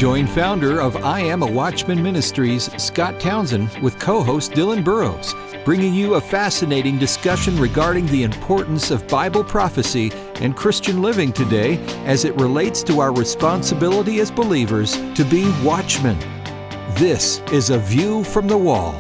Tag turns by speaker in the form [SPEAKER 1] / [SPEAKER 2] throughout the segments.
[SPEAKER 1] Join founder of I Am a Watchman Ministries, Scott Townsend, with co-host Dylan Burrows, bringing you a fascinating discussion regarding the importance of Bible prophecy and Christian living today as it relates to our responsibility as believers to be watchmen. This is A View from the Wall.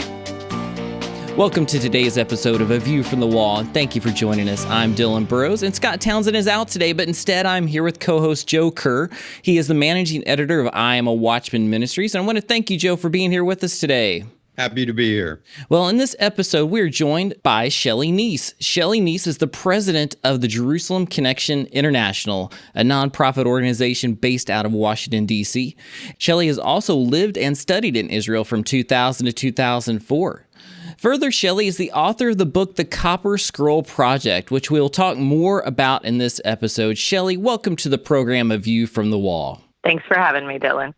[SPEAKER 2] Welcome to today's episode of A View from the Wall, and thank you for joining us. I'm Dylan Burrows, and Scott Townsend is out today, but instead I'm here with co-host Joe Kerr. He is the managing editor of I Am a Watchman Ministries, and I want to thank you, Joe, for being here with us today.
[SPEAKER 3] Happy to be here.
[SPEAKER 2] Well, in this episode, we're joined by Shelley Neese. Shelley Neese is the president of the Jerusalem Connection International, a nonprofit organization based out of Washington, D.C. Shelley has also lived and studied in Israel from 2000 to 2004. Further, Shelley is the author of the book, The Copper Scroll Project, which we'll talk more about in this episode. Shelley, welcome to the program A View from the Wall.
[SPEAKER 4] Thanks for having me, Dylan.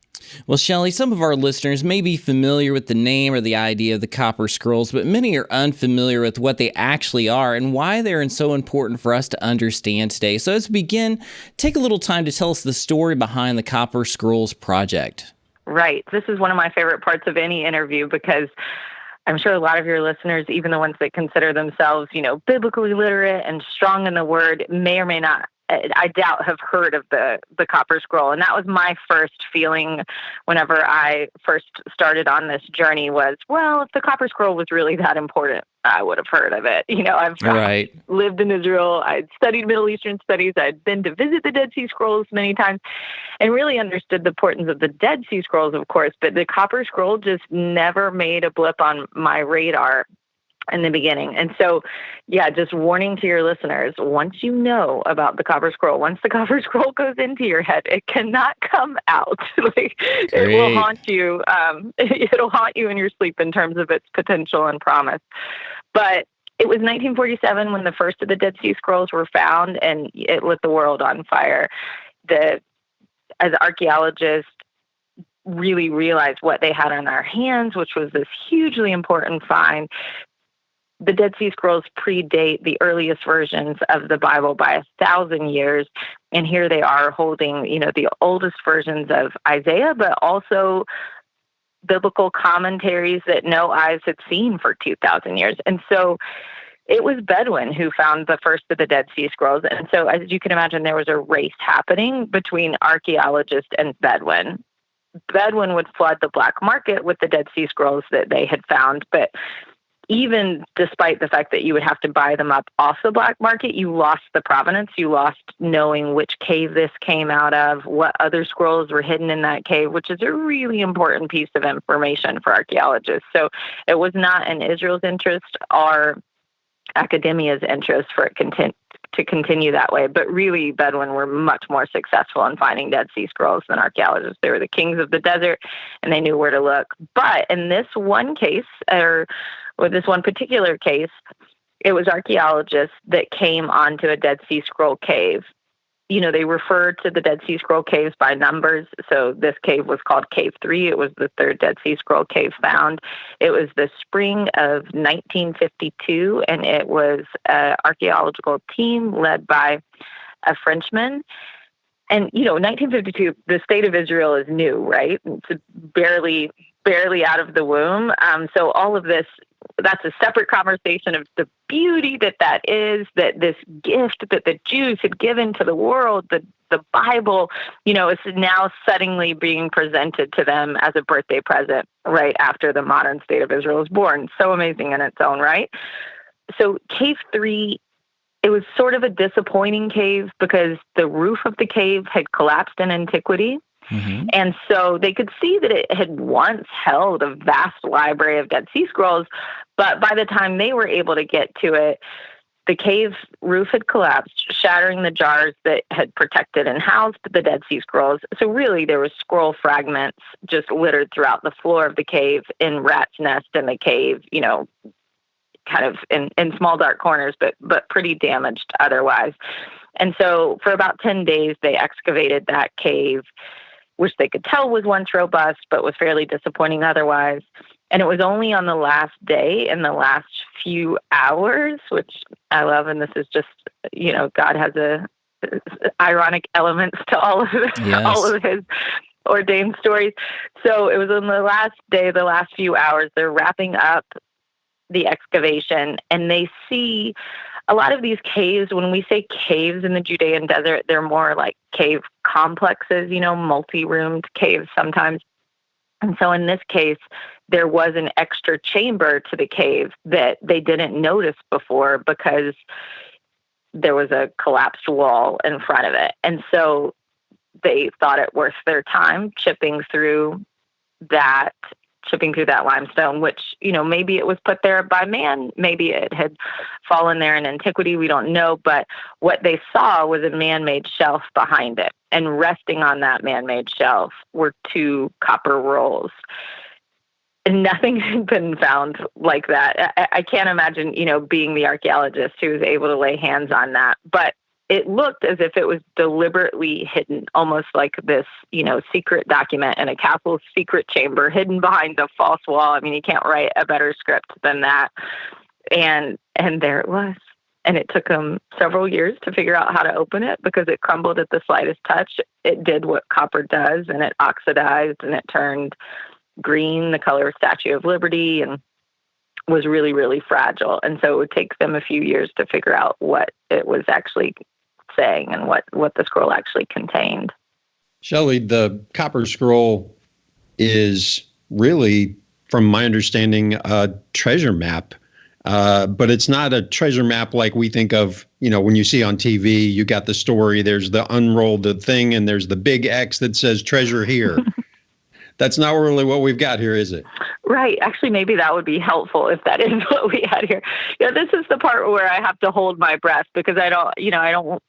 [SPEAKER 2] Well, Shelley, some of our listeners may be familiar with the name or the idea of the Copper Scrolls, but many are unfamiliar with what they actually are and why they're so important for us to understand today. So as we begin, take a little time to tell us the story behind the Copper Scrolls Project.
[SPEAKER 4] Right. This is one of my favorite parts of any interview because I'm sure a lot of your listeners, even the ones that consider themselves, biblically literate and strong in the word, may or may not, I doubt, have heard of the Copper Scroll. And that was my first feeling whenever I first started on this journey was, well, if the Copper Scroll was really that important, I would have heard of it. I've lived in Israel. I'd studied Middle Eastern studies. I'd been to visit the Dead Sea Scrolls many times and really understood the importance of the Dead Sea Scrolls, of course. But the Copper Scroll just never made a blip on my radar in the beginning. And so, just warning to your listeners, once you know about the Copper Scroll, once the Copper Scroll goes into your head, it cannot come out. It will haunt you. It'll haunt you in your sleep in terms of its potential and promise. But it was 1947 when the first of the Dead Sea Scrolls were found, and it lit the world on fire. As archaeologists really realized what they had on their hands, which was this hugely important find. The Dead Sea Scrolls predate the earliest versions of the Bible by 1,000 years. And here they are holding, the oldest versions of Isaiah, but also biblical commentaries that no eyes had seen for 2,000 years. And so it was Bedouin who found the first of the Dead Sea Scrolls. And so, as you can imagine, there was a race happening between archaeologists and Bedouin. Bedouin would flood the black market with the Dead Sea Scrolls that they had found, but even despite the fact that you would have to buy them up off the black market, you lost the provenance. You lost knowing which cave this came out of, what other scrolls were hidden in that cave, which is a really important piece of information for archaeologists. So it was not in Israel's interest or academia's interest for it to continue that way. But really, Bedouin were much more successful in finding Dead Sea Scrolls than archaeologists. They were the kings of the desert, and they knew where to look. But in this one case, with this one particular case, it was archaeologists that came onto a Dead Sea Scroll cave. They referred to the Dead Sea Scroll caves by numbers. So this cave was called Cave 3. It was the third Dead Sea Scroll cave found. It was the spring of 1952, and it was an archaeological team led by a Frenchman. And, 1952, the state of Israel is new, right? It's barely out of the womb. So all of this, that's a separate conversation of the beauty that is, that this gift that the Jews had given to the world, the Bible, is now suddenly being presented to them as a birthday present right after the modern state of Israel is born. So amazing in its own right. So Cave 3, it was sort of a disappointing cave because the roof of the cave had collapsed in antiquity. Mm-hmm. And so they could see that it had once held a vast library of Dead Sea Scrolls, but by the time they were able to get to it, the cave roof had collapsed, shattering the jars that had protected and housed the Dead Sea Scrolls. So really, there were scroll fragments just littered throughout the floor of the cave, in rats' nest in the cave, kind of in small dark corners, but pretty damaged otherwise. And so for about 10 days, they excavated that cave, which they could tell was once robust, but was fairly disappointing otherwise. And it was only on the last day, in the last few hours, which I love, and this is just, God has ironic elements to all of his ordained stories. So it was on the last day, the last few hours, they're wrapping up the excavation, and they see a lot of these caves. When we say caves in the Judean desert, they're more like cave complexes, multi-roomed caves sometimes. And so in this case, there was an extra chamber to the cave that they didn't notice before because there was a collapsed wall in front of it. And so they thought it worth their time chipping through that limestone, which, maybe it was put there by man, maybe it had fallen there in antiquity, we don't know. But what they saw was a man-made shelf behind it. And resting on that man-made shelf were 2 copper rolls. And nothing had been found like that. I can't imagine, being the archaeologist who was able to lay hands on that. But it looked as if it was deliberately hidden, almost like this, secret document in a castle secret chamber hidden behind a false wall. I mean, you can't write a better script than that. And there it was. And it took them several years to figure out how to open it because it crumbled at the slightest touch. It did what copper does, and it oxidized, and it turned green, the color of Statue of Liberty, and was really, really fragile. And so it would take them a few years to figure out what it was actually saying and what the scroll actually contained.
[SPEAKER 3] Shelley, the copper scroll is really, from my understanding, a treasure map. But it's not a treasure map like we think of, when you see on TV, you got the story, there's the unrolled thing, and there's the big X that says treasure here. That's not really what we've got here, is it?
[SPEAKER 4] Right. Actually, maybe that would be helpful if that is what we had here. This is the part where I have to hold my breath because I don't,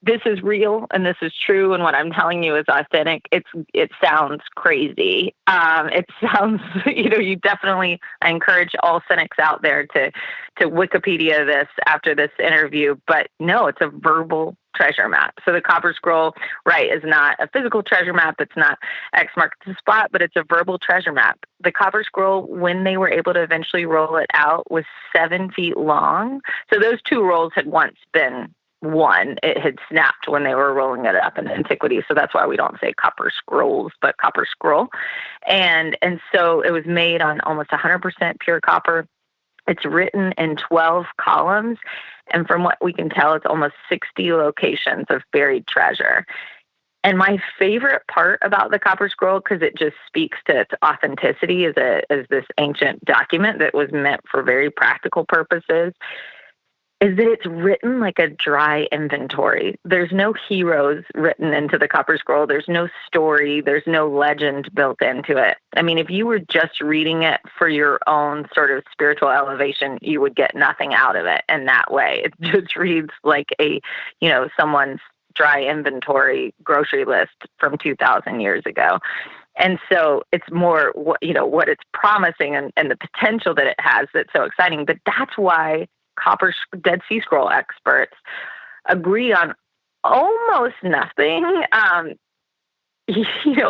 [SPEAKER 4] this is real and this is true. And what I'm telling you is authentic. It sounds crazy. It sounds, you definitely, I encourage all cynics out there to Wikipedia this after this interview, but no, it's a verbal treasure map. So the copper scroll, right, is not a physical treasure map. It's not X marks the spot, but it's a verbal treasure map. The copper scroll, when they were able to eventually roll it out, was 7 feet long. So those 2 rolls had once been one. It had snapped when they were rolling it up in antiquity. So that's why we don't say copper scrolls, but copper scroll. And so it was made on almost 100% pure copper. It's written in 12 columns. And from what we can tell, it's almost 60 locations of buried treasure. And my favorite part about the copper scroll, because it just speaks to its authenticity as this ancient document that was meant for very practical purposes, is that it's written like a dry inventory. There's no heroes written into the copper scroll. There's no story. There's no legend built into it. I mean, if you were just reading it for your own sort of spiritual elevation, you would get nothing out of it in that way. It just reads like someone's dry inventory grocery list from 2,000 years ago. And so it's more, what it's promising and the potential that it has that's so exciting. But that's why Dead Sea Scroll experts agree on almost nothing.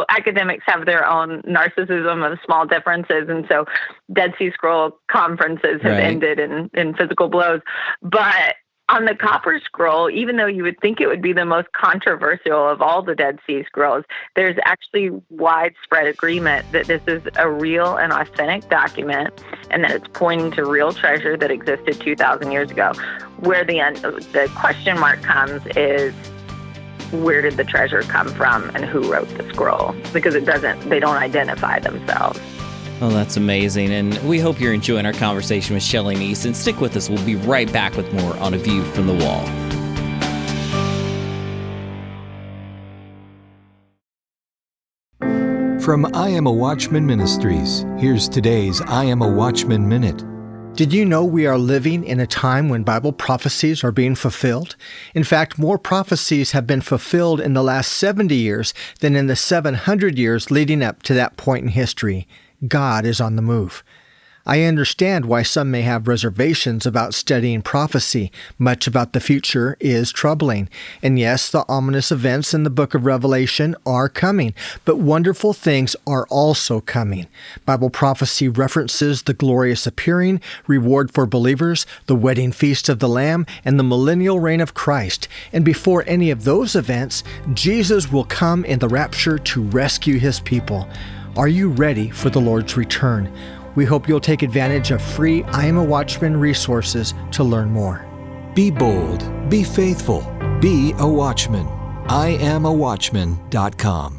[SPEAKER 4] Academics have their own narcissism of small differences. And so Dead Sea Scroll conferences have ended in physical blows. But on the copper scroll, even though you would think it would be the most controversial of all the Dead Sea Scrolls, there's actually widespread agreement that this is a real and authentic document and that it's pointing to real treasure that existed 2,000 years ago. Where the question mark comes is, where did the treasure come from and who wrote the scroll? Because they don't identify themselves.
[SPEAKER 2] Oh, that's amazing. And we hope you're enjoying our conversation with Shelley Neese. And stick with us. We'll be right back with more on A View from the Wall.
[SPEAKER 1] From I Am a Watchman Ministries, here's today's I Am a Watchman Minute.
[SPEAKER 5] Did you know we are living in a time when Bible prophecies are being fulfilled? In fact, more prophecies have been fulfilled in the last 70 years than in the 700 years leading up to that point in history. God is on the move. I understand why some may have reservations about studying prophecy. Much about the future is troubling. And yes, the ominous events in the book of Revelation are coming, but wonderful things are also coming. Bible prophecy references the glorious appearing, reward for believers, the wedding feast of the Lamb, and the millennial reign of Christ. And before any of those events, Jesus will come in the rapture to rescue his people. Are you ready for the Lord's return? We hope you'll take advantage of free I Am a Watchman resources to learn more.
[SPEAKER 1] Be bold, be faithful, be a watchman. IamAWatchman.com.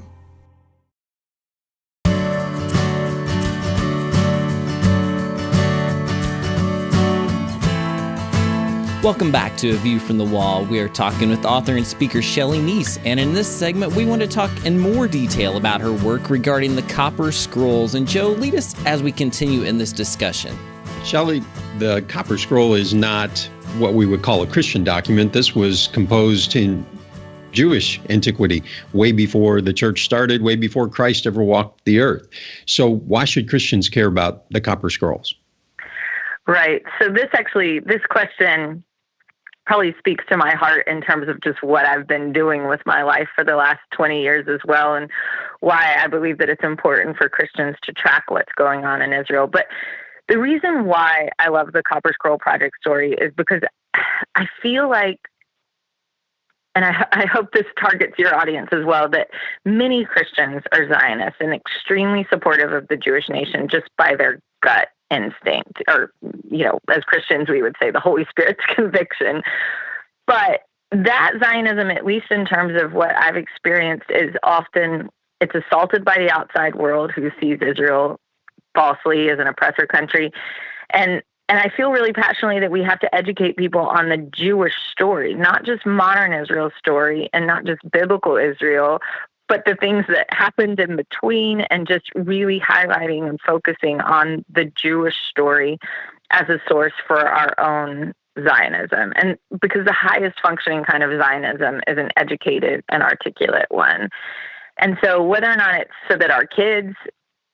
[SPEAKER 2] Welcome back to A View from the Wall. We are talking with author and speaker Shelley Neese, and in this segment, we want to talk in more detail about her work regarding the Copper Scrolls. And Joe, lead us as we continue in this discussion.
[SPEAKER 3] Shelley, the Copper Scroll is not what we would call a Christian document. This was composed in Jewish antiquity, way before the church started, way before Christ ever walked the earth. So why should Christians care about the Copper Scrolls?
[SPEAKER 4] Right. So this question probably speaks to my heart in terms of just what I've been doing with my life for the last 20 years as well, and why I believe that it's important for Christians to track what's going on in Israel. But the reason why I love the Copper Scroll Project story is because I feel like, and I hope this targets your audience as well, that many Christians are Zionists and extremely supportive of the Jewish nation just by their gut instinct, or, as Christians, we would say the Holy Spirit's conviction. But that Zionism, at least in terms of what I've experienced, is often, it's assaulted by the outside world who sees Israel falsely as an oppressor country. And I feel really passionately that we have to educate people on the Jewish story, not just modern Israel's story and not just biblical Israel, but the things that happened in between, and just really highlighting and focusing on the Jewish story as a source for our own Zionism. And because the highest functioning kind of Zionism is an educated and articulate one. And so whether or not it's so that our kids,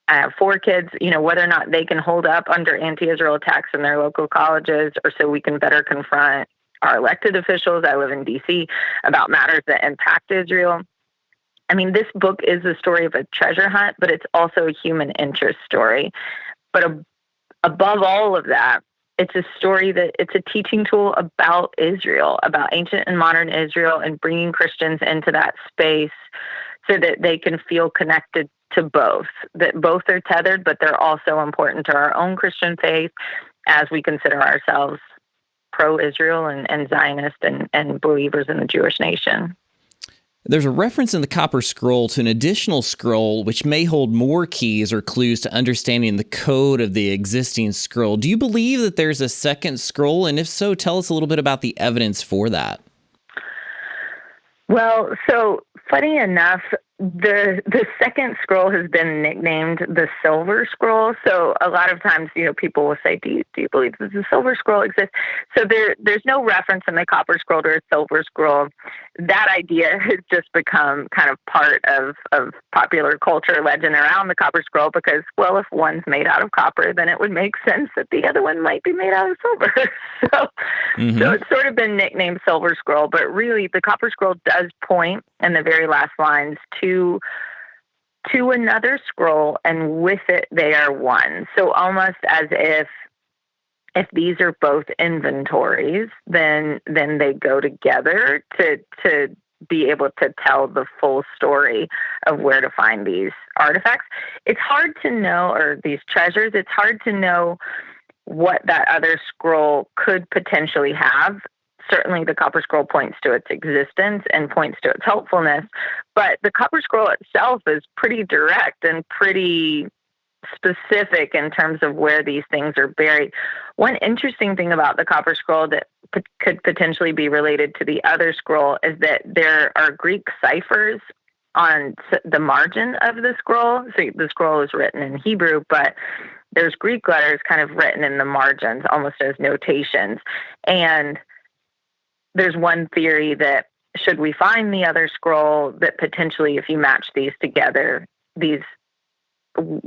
[SPEAKER 4] I have 4 kids, whether or not they can hold up under anti-Israel attacks in their local colleges, or so we can better confront our elected officials, I live in D.C., about matters that impact Israel. I mean, this book is the story of a treasure hunt, but it's also a human interest story. But above all of that, it's a story it's a teaching tool about Israel, about ancient and modern Israel, and bringing Christians into that space so that they can feel connected to both, that both are tethered, but they're also important to our own Christian faith as we consider ourselves pro-Israel and Zionist and believers in the Jewish nation.
[SPEAKER 2] There's a reference in the Copper Scroll to an additional scroll which may hold more keys or clues to understanding the code of the existing scroll. Do you believe that there's a second scroll? And if so, tell us a little bit about the evidence for that.
[SPEAKER 4] Well, so funny enough, the second scroll has been nicknamed the Silver Scroll. So a lot of times, people will say, do you believe that the Silver Scroll exists? So there's no reference in the Copper Scroll to a Silver Scroll. That idea has just become kind of part of popular culture legend around the Copper Scroll because, well, if one's made out of copper, then it would make sense that the other one might be made out of silver. So it's sort of been nicknamed Silver Scroll, but really the Copper Scroll does point in the very last lines to another scroll, and with it they are one. So almost as if these are both inventories, then they go together to be able to tell the full story of where to find these artifacts. It's hard to know, or these treasures, it's hard to know what that other scroll could potentially have. Certainly the Copper Scroll points to its existence and points to its helpfulness, but the Copper Scroll itself is pretty direct and pretty specific in terms of where these things are buried. One interesting thing about the Copper Scroll that could potentially be related to the other scroll is that there are Greek ciphers on the margin of the scroll. So the scroll is written in Hebrew, but there's Greek letters kind of written in the margins, almost as notations. And there's one theory that should we find the other scroll, that potentially if you match these together, these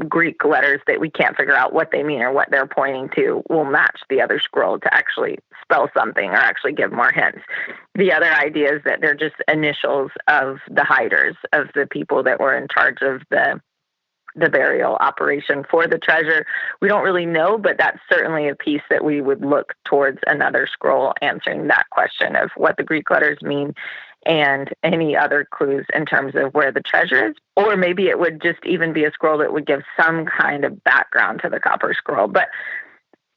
[SPEAKER 4] Greek letters that we can't figure out what they mean or what they're pointing to will match the other scroll to actually spell something or actually give more hints. The other idea is that they're just initials of the hiders, of the people that were in charge of the burial operation for the treasure. We don't really know, but that's certainly a piece that we would look towards another scroll answering that question of what the Greek letters mean and any other clues in terms of where the treasure is. Or maybe it would just even be a scroll that would give some kind of background to the copper scroll. But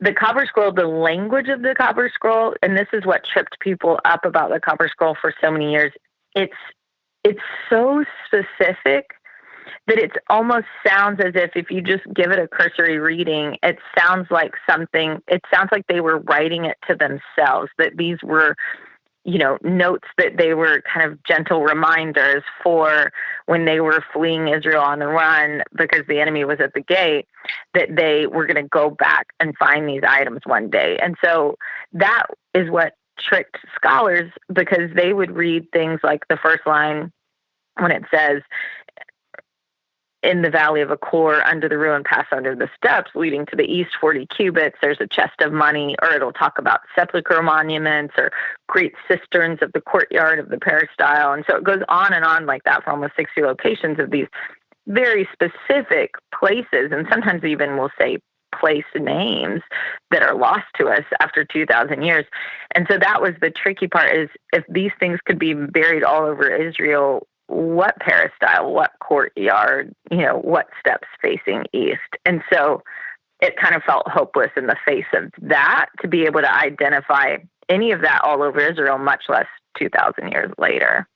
[SPEAKER 4] the copper scroll, the language of the copper scroll, and this is what tripped people up about the copper scroll for so many years, it's so specific that it almost sounds as if you just give it a cursory reading, it sounds like they were writing it to themselves, that these were, notes that they were kind of gentle reminders for when they were fleeing Israel on the run because the enemy was at the gate, that they were going to go back and find these items one day. And so that is what tricked scholars, because they would read things like the first line when it says, in the valley of Achor, under the ruin, pass under the steps leading to the east 40 cubits, there's a chest of money, or it'll talk about sepulchre monuments or great cisterns of the courtyard of the peristyle. And so it goes on and on like that for almost 60 locations of these very specific places. And sometimes even we'll say place names that are lost to us after 2,000 years. And so that was the tricky part, is if these things could be buried all over Israel, what peristyle, what courtyard, what steps facing east. And so it kind of felt hopeless in the face of that to be able to identify any of that all over Israel, much less 2,000 years later.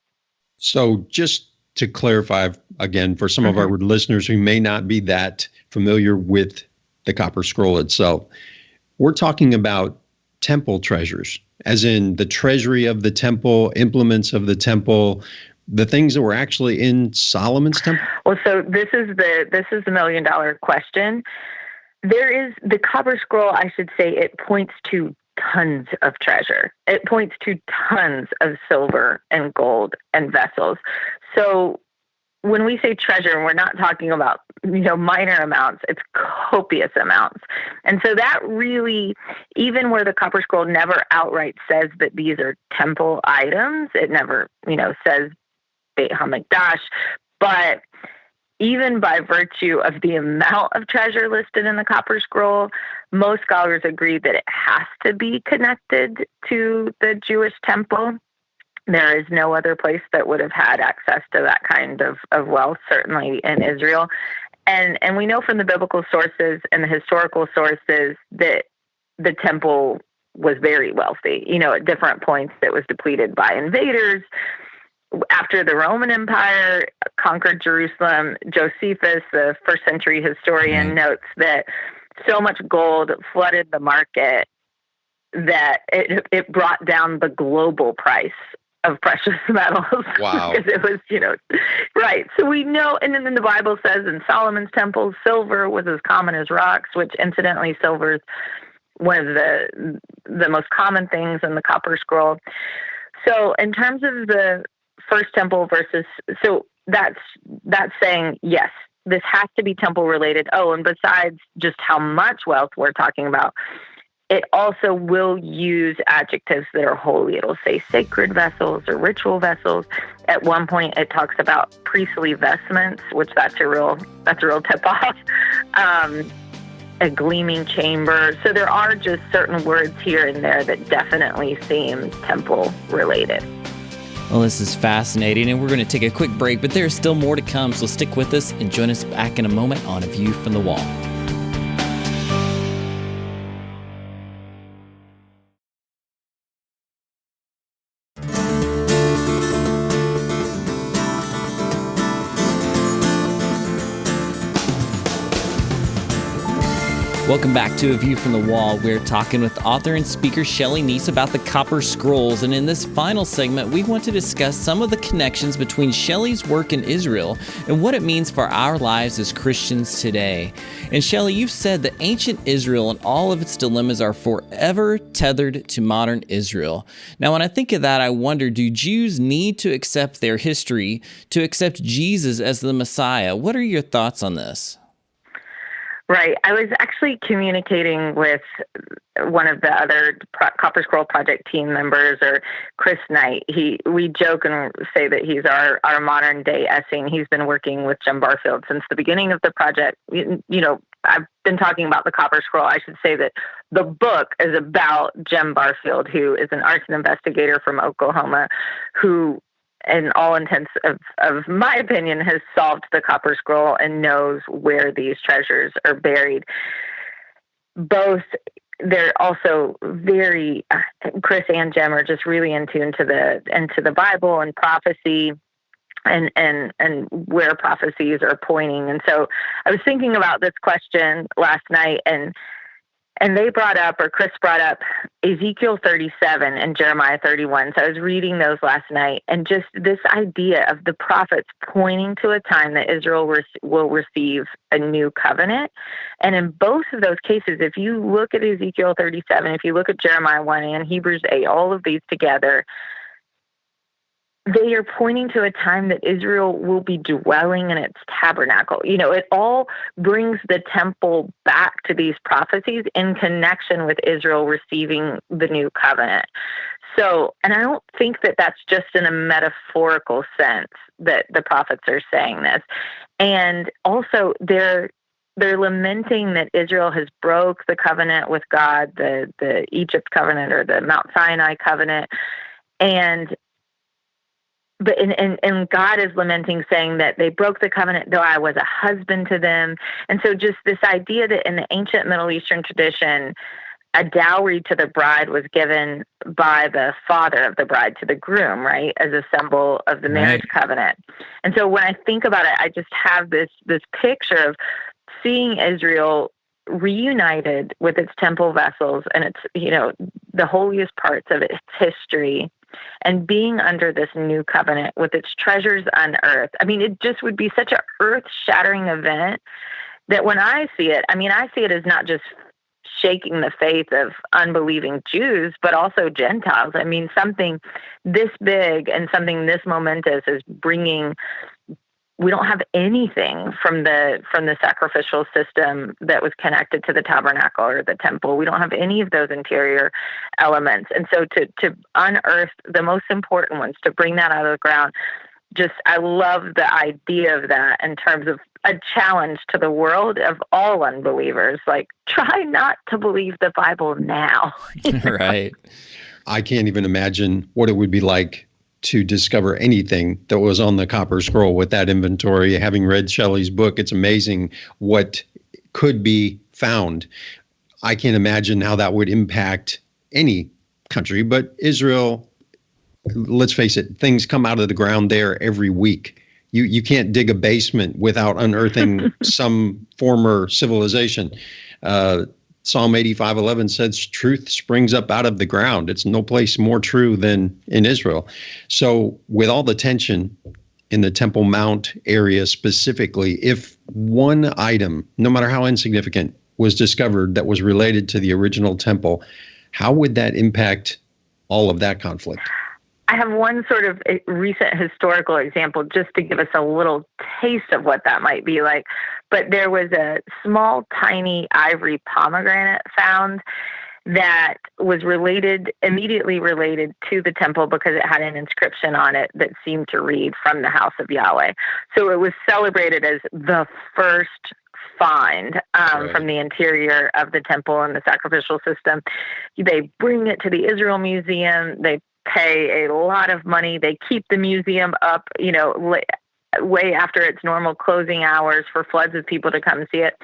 [SPEAKER 3] So just to clarify again, for some of our listeners who may not be that familiar with the copper scroll itself, we're talking about temple treasures, as in the treasury of the temple, implements of the temple, the things that were actually in Solomon's temple?
[SPEAKER 4] Well, so this is the $1 million question. There is the copper scroll, I should say, it points to tons of treasure. It points to tons of silver and gold and vessels. So when we say treasure, we're not talking about, minor amounts. It's copious amounts. And so that really, even where the copper scroll never outright says that these are temple items, it never, says Beit HaMikdash, but even by virtue of the amount of treasure listed in the copper scroll, most scholars agree that it has to be connected to the Jewish temple. There is no other place that would have had access to that kind of wealth, certainly in Israel. And we know from the biblical sources and the historical sources that the temple was very wealthy. At different points it was depleted by invaders. After the Roman Empire conquered Jerusalem, Josephus, the first century historian, notes that so much gold flooded the market that it brought down the global price of precious metals.
[SPEAKER 3] Wow.
[SPEAKER 4] Because it was, right. So we know, and then the Bible says in Solomon's temple, silver was as common as rocks, which incidentally, silver is one of the most common things in the copper scroll. So in terms of the first temple so that's saying, yes, this has to be temple related. Oh, and besides just how much wealth we're talking about, it also will use adjectives that are holy. It'll say sacred vessels or ritual vessels. At one point, it talks about priestly vestments, which that's a real tip-off. A gleaming chamber. So there are just certain words here and there that definitely seem temple related.
[SPEAKER 2] Well, this is fascinating, and we're going to take a quick break, but there's still more to come, so stick with us and join us back in a moment on A View from the Wall. Welcome back to A View from the Wall. We're talking with author and speaker Shelley Neese about the Copper Scrolls, and in this final segment, we want to discuss some of the connections between Shelley's work in Israel and what it means for our lives as Christians today. And Shelley, you've said that ancient Israel and all of its dilemmas are forever tethered to modern Israel. Now, when I think of that, I wonder, do Jews need to accept their history to accept Jesus as the Messiah? What are your thoughts on this?
[SPEAKER 4] Right. I was actually communicating with one of the other Copper Scroll Project team members, or Chris Knight. We joke and say that he's our modern day Essing. He's been working with Jim Barfield since the beginning of the project. I've been talking about the Copper Scroll. I should say that the book is about Jim Barfield, who is an arson investigator from Oklahoma, who, in all intents of my opinion, has solved the Copper Scroll and knows where these treasures are buried. Both, they're also very, Chris and Jim are just really in tune to the Bible and prophecy and where prophecies are pointing. And so I was thinking about this question last night, and they brought up, or Chris brought up, Ezekiel 37 and Jeremiah 31. So I was reading those last night, and just this idea of the prophets pointing to a time that Israel will receive a new covenant. And in both of those cases, if you look at Ezekiel 37, if you look at Jeremiah 1 and Hebrews 8, all of these together, they are pointing to a time that Israel will be dwelling in its tabernacle. It all brings the temple back to these prophecies in connection with Israel receiving the new covenant. So, and I don't think that that's just in a metaphorical sense that the prophets are saying this. And also they're lamenting that Israel has broke the covenant with God, the Egypt covenant or the Mount Sinai covenant. But God is lamenting, saying that they broke the covenant, though I was a husband to them. And so just this idea that in the ancient Middle Eastern tradition, a dowry to the bride was given by the father of the bride to the groom, right, as a symbol of the marriage covenant. And so when I think about it, I just have this picture of seeing Israel reunited with its temple vessels and its, the holiest parts of its history, and being under this new covenant with its treasures unearthed. I mean, it just would be such an earth-shattering event that when I see it, I see it as not just shaking the faith of unbelieving Jews, but also Gentiles. I mean, something this big and something this momentous is bringing. We don't have anything from the sacrificial system that was connected to the tabernacle or the temple. We don't have any of those interior elements. And so to unearth the most important ones, to bring that out of the ground, I love the idea of that in terms of a challenge to the world of all unbelievers. Like, try not to believe the Bible now.
[SPEAKER 2] Right.
[SPEAKER 3] I can't even imagine what it would be like to discover anything that was on the Copper Scroll with that inventory. Having read Shelley's book, it's amazing what could be found. I can't imagine how that would impact any country, but Israel, let's face it, things come out of the ground there every week. You can't dig a basement without unearthing some former civilization. Psalm 85:11 says, truth springs up out of the ground. It's no place more true than in Israel. So with all the tension in the Temple Mount area specifically, if one item, no matter how insignificant, was discovered that was related to the original temple, how would that impact all of that conflict?
[SPEAKER 4] I have one sort of recent historical example just to give us a little taste of what that might be like. But there was a small, tiny ivory pomegranate found that was immediately related to the temple because it had an inscription on it that seemed to read, "From the house of Yahweh." So it was celebrated as the first find from the interior of the temple and the sacrificial system. They bring it to the Israel Museum. They pay a lot of money. They keep the museum up, way after its normal closing hours for floods of people to come see it.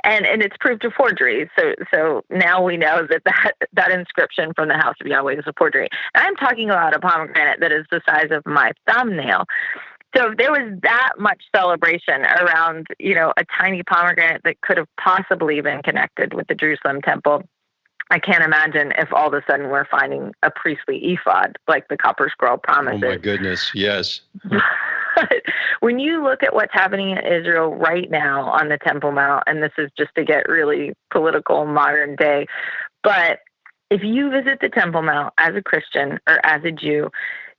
[SPEAKER 4] And it's proved a forgery. So now we know that inscription "From the house of Yahweh" is a forgery. And I'm talking about a pomegranate that is the size of my thumbnail. So there was that much celebration around, a tiny pomegranate that could have possibly been connected with the Jerusalem temple. I can't imagine if all of a sudden we're finding a priestly ephod like the Copper Scroll promises.
[SPEAKER 3] Oh my goodness, yes.
[SPEAKER 4] But when you look at what's happening in Israel right now on the Temple Mount, and this is just to get really political modern day, but if you visit the Temple Mount as a Christian or as a Jew,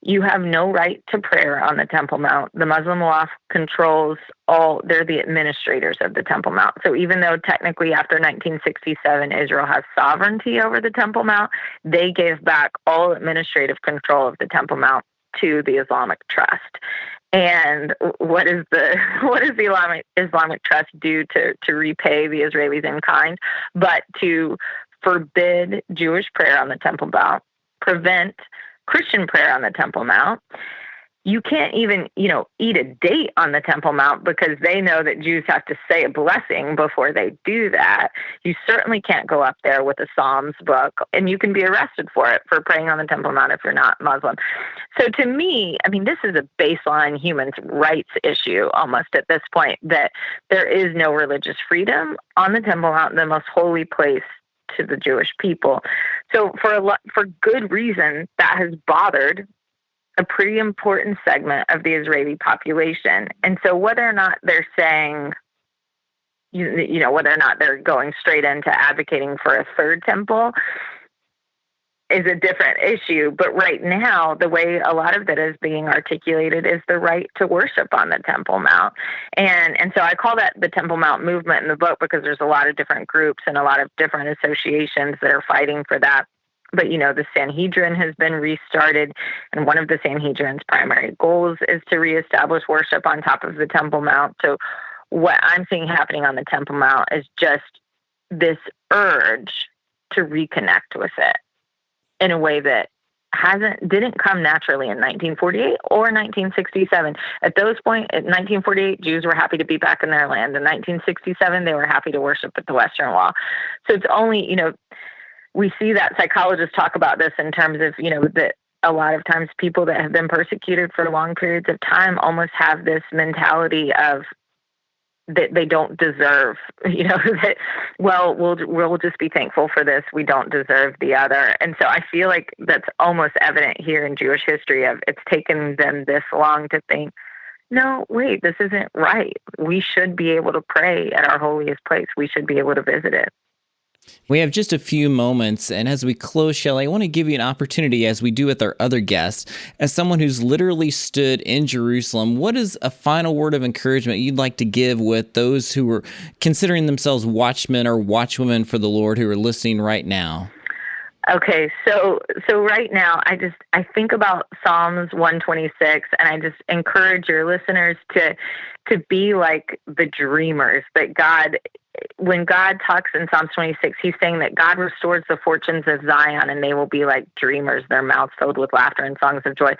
[SPEAKER 4] You have no right to prayer on the Temple Mount. The Muslim law controls all, they're the administrators of the Temple Mount. So even though technically after 1967, Israel has sovereignty over the Temple Mount, they gave back all administrative control of the Temple Mount to the Islamic Trust. And what is the Islamic Trust do to repay the Israelis in kind, but to forbid Jewish prayer on the Temple Mount, prevent Christian prayer on the Temple Mount. You can't even, eat a date on the Temple Mount because they know that Jews have to say a blessing before they do that. You certainly can't go up there with a Psalms book, and you can be arrested for it, for praying on the Temple Mount if you're not Muslim. So to me, this is a baseline human rights issue almost at this point, that there is no religious freedom on the Temple Mount, the most holy place to the Jewish people. So for good reason, that has bothered a pretty important segment of the Israeli population. And so whether or not they're saying, whether or not they're going straight into advocating for a third temple is a different issue. But right now, the way a lot of that is being articulated is the right to worship on the Temple Mount. And so I call that the Temple Mount movement in the book because there's a lot of different groups and a lot of different associations that are fighting for that. But, the Sanhedrin has been restarted, and one of the Sanhedrin's primary goals is to reestablish worship on top of the Temple Mount. So what I'm seeing happening on the Temple Mount is just this urge to reconnect with it in a way that didn't come naturally in 1948 or 1967. At those points, in 1948, Jews were happy to be back in their land. In 1967, they were happy to worship at the Western Wall. So it's only, we see that psychologists talk about this in terms of, that a lot of times people that have been persecuted for long periods of time almost have this mentality of that they don't deserve, that, we'll just be thankful for this. We don't deserve the other. And so I feel like that's almost evident here in Jewish history of it's taken them this long to think, no, wait, this isn't right. We should be able to pray at our holiest place. We should be able to visit it.
[SPEAKER 2] We have just a few moments, and as we close, Shelley, I want to give you an opportunity, as we do with our other guests, as someone who's literally stood in Jerusalem, what is a final word of encouragement you'd like to give with those who are considering themselves watchmen or watchwomen for the Lord who are listening right now?
[SPEAKER 4] Okay, so right now, I think about Psalms 126, and I just encourage your listeners to be like the dreamers that God. When God talks in Psalms 26, he's saying that God restores the fortunes of Zion and they will be like dreamers, their mouths filled with laughter and songs of joy.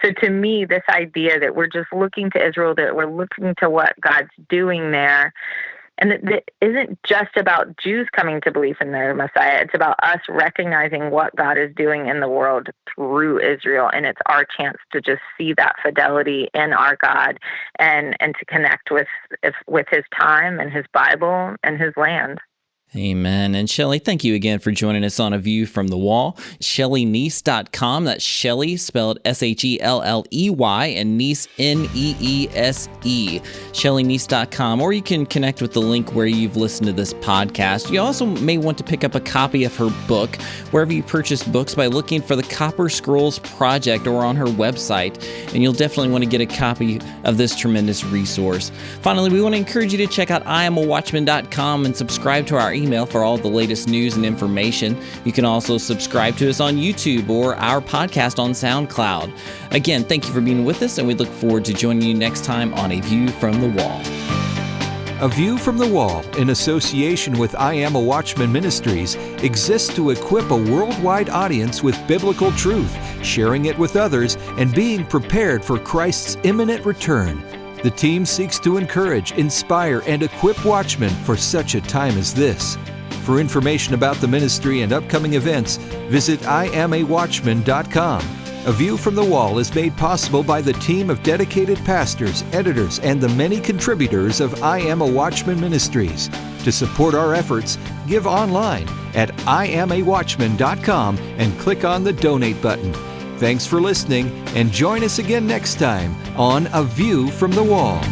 [SPEAKER 4] So to me, this idea that we're just looking to Israel, that we're looking to what God's doing there, and that isn't just about Jews coming to belief in their Messiah. It's about us recognizing what God is doing in the world through Israel. And it's our chance to just see that fidelity in our God and to connect with his time and his Bible and his land.
[SPEAKER 2] Amen. And Shelley, thank you again for joining us on A View from the Wall. ShelleyNeese.com. That's Shelley spelled Shelley and Neese Neese. ShelleyNeese.com. Or you can connect with the link where you've listened to this podcast. You also may want to pick up a copy of her book wherever you purchase books by looking for the Copper Scrolls Project or on her website. And you'll definitely want to get a copy of this tremendous resource. Finally, we want to encourage you to check out IamAWatchman.com and subscribe to our email for all the latest news and information. You can also subscribe to us on YouTube or our podcast on SoundCloud. Again, thank you for being with us, and we look forward to joining you next time on A View from the Wall.
[SPEAKER 1] A View from the Wall, in association with I Am a Watchman Ministries, exists to equip a worldwide audience with biblical truth, sharing it with others, and being prepared for Christ's imminent return. The team seeks to encourage, inspire, and equip watchmen for such a time as this. For information about the ministry and upcoming events, visit IamAWatchman.com. A View from the Wall is made possible by the team of dedicated pastors, editors, and the many contributors of I Am a Watchman Ministries. To support our efforts, give online at IamAWatchman.com and click on the Donate button. Thanks for listening, and join us again next time on A View from the Wall.